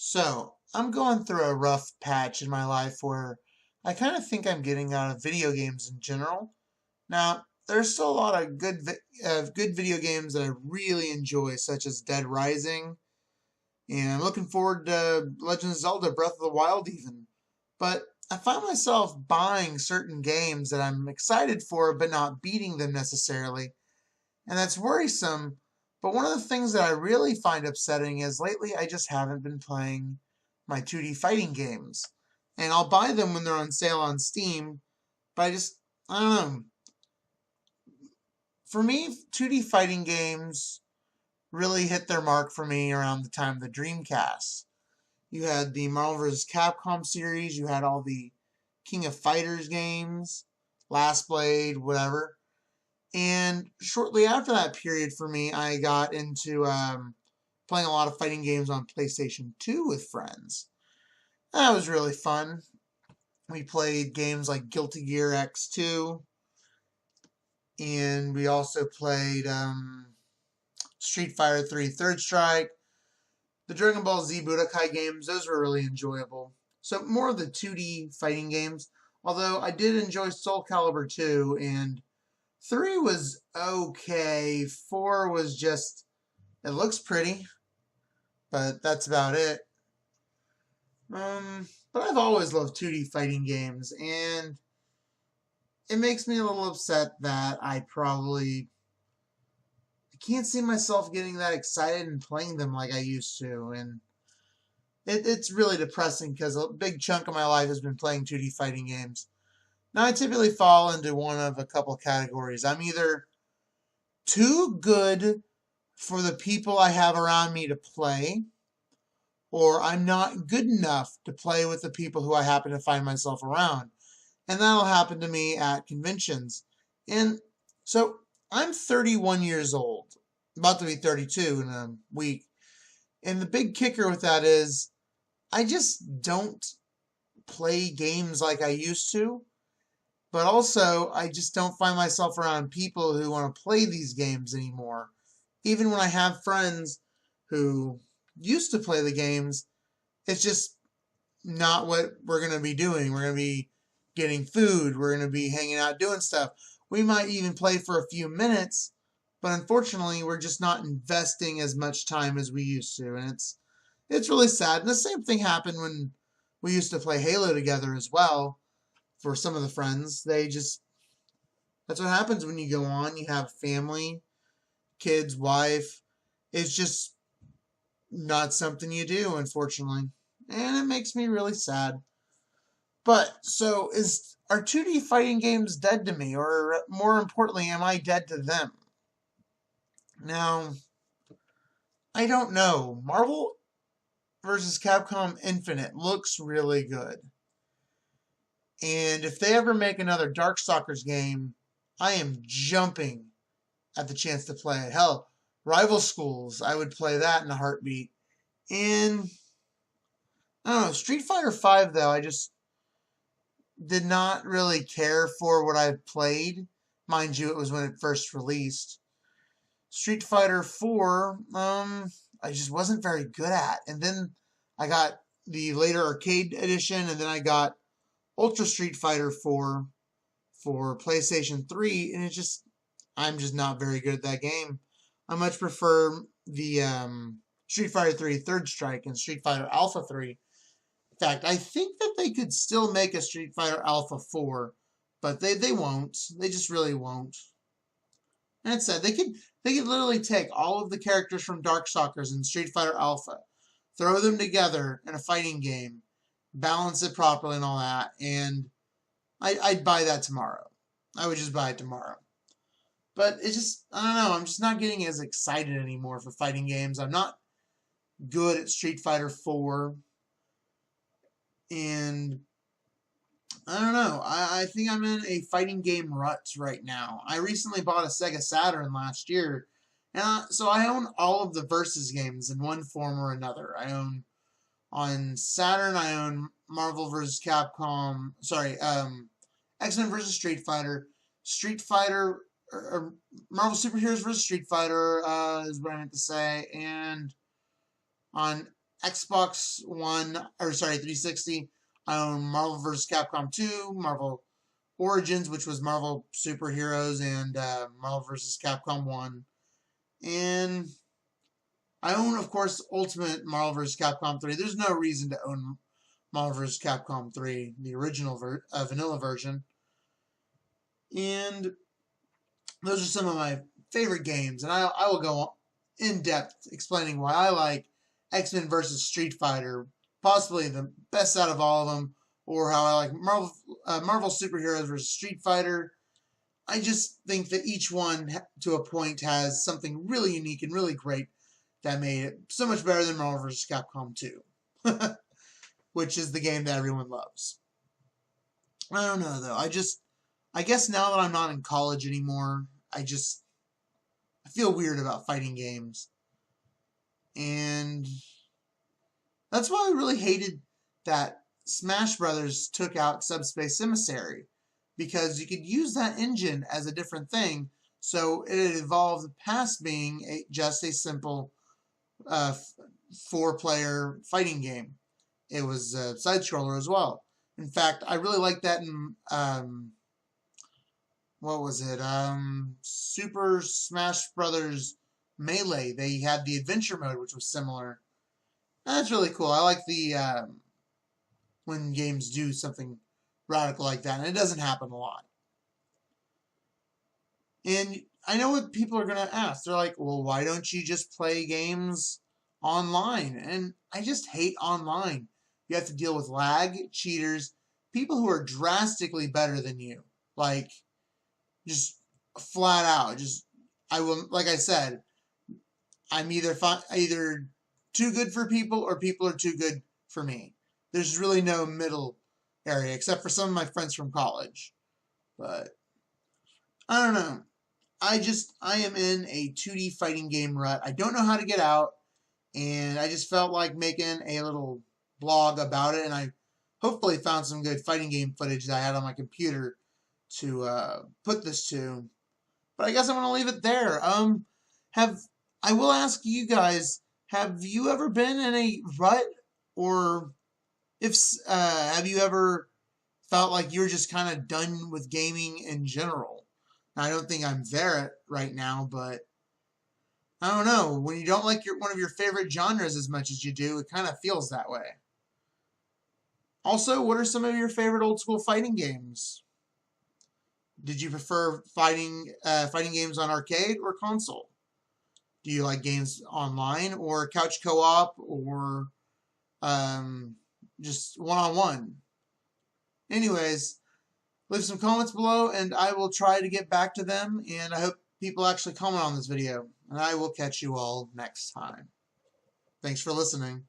So, I'm going through a rough patch in my life where I kind of think I'm getting out of video games in general. Now, there's still a lot of good video games that I really enjoy, such as Dead Rising, and I'm looking forward to Legend of Zelda Breath of the Wild even. But I find myself buying certain games that I'm excited for, but not beating them necessarily, and that's worrisome. But one of the things that I really find upsetting is lately I just haven't been playing my 2D fighting games. And I'll buy them when they're on sale on Steam, but I don't know. For me, 2D fighting games really hit their mark for me around the time of the Dreamcast. You had the Marvel vs. Capcom series, you had all the King of Fighters games, Last Blade, whatever. And shortly after that period for me, I got into playing a lot of fighting games on PlayStation 2 with friends. That was really fun. We played games like Guilty Gear X2, and we also played Street Fighter 3 Third Strike, the Dragon Ball Z Budokai games. Those were really enjoyable. So more of the 2D fighting games, although I did enjoy Soul Calibur 2, and 3 was okay. 4 was just, it looks pretty, but that's about it. But I've always loved 2D fighting games, and it makes me a little upset that I can't see myself getting that excited and playing them like I used to, and it's really depressing because a big chunk of my life has been playing 2D fighting games. Now I typically fall into one of a couple categories. I'm either too good for the people I have around me to play, or I'm not good enough to play with the people who I happen to find myself around. And that'll happen to me at conventions. And so I'm 31 years old, about to be 32 in a week. And the big kicker with that is I just don't play games like I used to. But also, I just don't find myself around people who want to play these games anymore. Even when I have friends who used to play the games, it's just not what we're going to be doing. We're going to be getting food. We're going to be hanging out doing stuff. We might even play for a few minutes, but unfortunately, we're just not investing as much time as we used to. And it's really sad. And the same thing happened when we used to play Halo together as well for some of the friends. That's what happens when you go on. You have family, kids, wife. It's just not something you do, unfortunately. And it makes me really sad. But so are 2D fighting games dead to me, or more importantly, am I dead to them? Now, I don't know. Marvel vs. Capcom Infinite looks really good. And if they ever make another Darkstalkers game, I am jumping at the chance to play it. Hell, Rival Schools, I would play that in a heartbeat. And I don't know, Street Fighter V though, I just did not really care for what I played. Mind you, it was when it first released. Street Fighter 4, I just wasn't very good at. And then I got the later arcade edition, and then I got Ultra Street Fighter 4 for PlayStation 3, and I'm just not very good at that game. I much prefer the Street Fighter 3 Third Strike and Street Fighter Alpha 3. In fact, I think that they could still make a Street Fighter Alpha 4, but they won't. They just really won't. And it's sad. They could literally take all of the characters from Darkstalkers and Street Fighter Alpha, throw them together in a fighting game, balance it properly and all that, and I'd buy that tomorrow. I would just buy it tomorrow. But I don't know, I'm just not getting as excited anymore for fighting games. I'm not good at Street Fighter 4. And I don't know. I think I'm in a fighting game rut right now. I recently bought a Sega Saturn last year. And so I own all of the Versus games in one form or another. On Saturn, I own Marvel vs. Capcom. Sorry, X-Men vs. Street Fighter. Street Fighter, or Marvel Superheroes vs. Street Fighter is what I meant to say. And on Xbox One, or sorry, 360, I own Marvel vs. Capcom 2, Marvel Origins, which was Marvel Superheroes, and Marvel vs. Capcom 1. And I own, of course, Ultimate Marvel vs. Capcom 3. There's no reason to own Marvel vs. Capcom 3, the original vanilla version. And those are some of my favorite games. And I will go in depth explaining why I like X-Men vs. Street Fighter, possibly the best out of all of them, or how I like Marvel Superheroes vs. Street Fighter. I just think that each one, to a point, has something really unique and really great that made it so much better than Marvel vs. Capcom 2, which is the game that everyone loves. I don't know, though. I guess now that I'm not in college anymore, I feel weird about fighting games. And that's why I really hated that Smash Brothers took out Subspace Emissary, because you could use that engine as a different thing, so it had evolved past being just a simple 4-player fighting game. It was a side-scroller as well. In fact, I really liked that in, what was it? Super Smash Brothers Melee. They had the adventure mode, which was similar. That's really cool. I like the when games do something radical like that, and it doesn't happen a lot. And I know what people are going to ask. They're like, well, why don't you just play games online? And I just hate online. You have to deal with lag, cheaters, people who are drastically better than you. Like, just flat out. I will, like I said, I'm either too good for people or people are too good for me. There's really no middle area, except for some of my friends from college. But I don't know. I am in a 2D fighting game rut. I don't know how to get out, and I just felt like making a little blog about it, and I hopefully found some good fighting game footage that I had on my computer to put this to. But I guess I'm going to leave it there. I will ask you guys, have you ever been in a rut, or have you ever felt like you're just kind of done with gaming in general? Now, I don't think I'm there right now, but I don't know. When you don't like one of your favorite genres as much as you do, it kind of feels that way. Also, what are some of your favorite old school fighting games? Did you prefer fighting games on arcade or console? Do you like games online or couch co-op or just one-on-one? Anyways, leave some comments below and I will try to get back to them, and I hope people actually comment on this video, and I will catch you all next time. Thanks for listening.